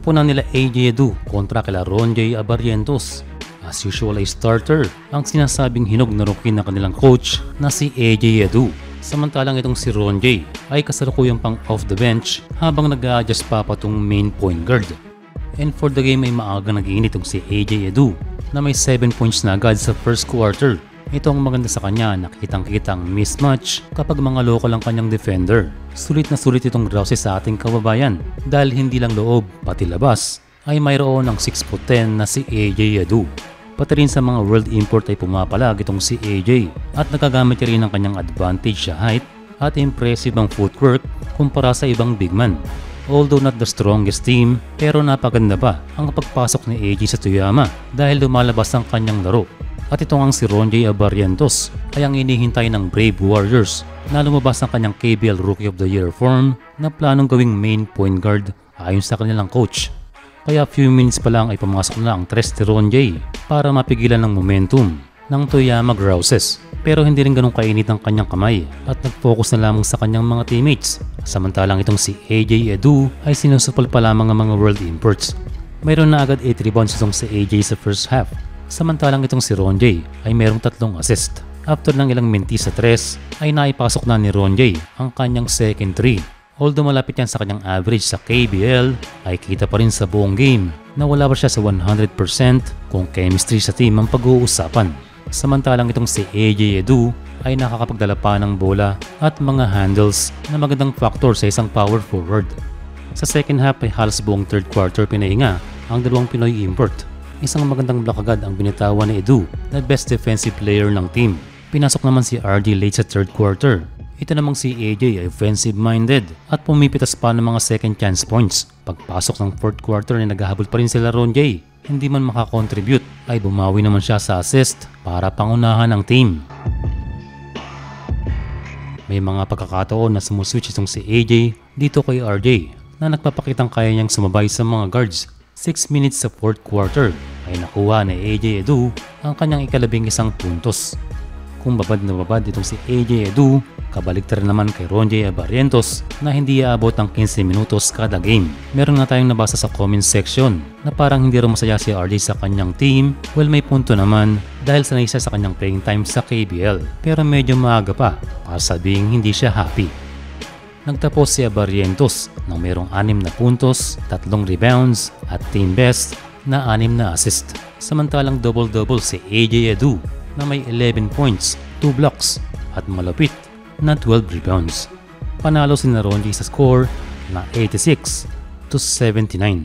Kupunan nila AJ Edu kontra kila Ronjay Abarrientos. As usual ay starter ang sinasabing hinog na rookie na kanilang coach na si AJ Edu. Samantalang itong si Ronjay ay kasalukuyang pang off the bench habang nag-a-adjust pa patong main point guard. And for the game ay maaga nag-iinit itong si AJ Edu na may 7 points na agad sa first quarter. Ito ang maganda sa kanya, nakitang-kita ang mismatch kapag mga local ang kanyang defender. Sulit na sulit itong Rouse sa ating kababayan dahil hindi lang loob pati labas ay mayroon ng 6'10" na si AJ Edu. Pati rin sa mga world import ay pumapalag itong si AJ at nagagamit niya rin ng kanyang advantage sa height at impressive ang footwork kumpara sa ibang big man. Although not the strongest team, pero napaganda pa ang pagpasok ni AJ sa Toyama dahil lumalabas ang kanyang laro. At ito ang si Ronjay Abarrientos ay ang inihintay ng Brave Warriors na lumabas ang kanyang KBL Rookie of the Year form na planong gawing main point guard ayon sa kanilang coach. Kaya few minutes pa lang ay pumasok na ang tres ni Ronjay para mapigilan ng momentum ng Toyama Grouses. Pero hindi rin ganun kainit ang kanyang kamay at nag-focus na lamang sa kanyang mga teammates. Samantalang itong si AJ Edu ay sinusupal pa lamang ang mga world imports. Mayroon na agad 8 rebounds itong si AJ sa first half. Samantalang itong si Ronjay ay mayroong 3 assist. After ng ilang minti sa 3 ay naipasok na ni Ronjay ang kanyang second 3. Although malapit yan sa kanyang average sa KBL ay kita pa rin sa buong game na wala pa siya sa 100% kung chemistry sa team ang pag-uusapan. Samantalang itong si AJ Edu ay nakakapagdala pa ng bola at mga handles na magandang factor sa isang power forward. Sa second half ay halos buong third quarter pinahinga ang dalawang Pinoy import. Isang magandang block agad ang binitawan ni Edu na best defensive player ng team. Pinasok naman si RD late sa third quarter. Ito namang si AJ ay offensive-minded at pumipitas pa ng mga second chance points. Pagpasok ng fourth quarter ay naghahabol pa rin sila Ronjay. Hindi man makakontribute ay bumawi naman siya sa assist para pangunahan ng team. May mga pagkakataon na sumuswitch itong si AJ dito kay RJ na nagpapakitang kaya niyang sumabay sa mga guards. 6 minutes sa fourth quarter ay nakuha ni AJ Edu ang kanyang ika-11 puntos. Kung babad na babad itong si AJ Edu, kabaligtaran naman kay Ronjay Abarrientos na hindi aabot ang 15 minutos kada game. Meron nga tayong nabasa sa comment section na parang hindi rin masaya si RJ sa kanyang team. Well, may punto naman dahil sanay siya sa kanyang playing time sa KBL, pero medyo maaga pa para sabihing hindi siya happy. Nagtapos si Abarrientos ng mayroong 6 na puntos, 3 rebounds at team best na 6 na assist. Samantalang double-double si AJ Edu na may 11 points, 2 blocks at malapit na 12 rebounds. Panalo si Ronjay sa score na 86-79.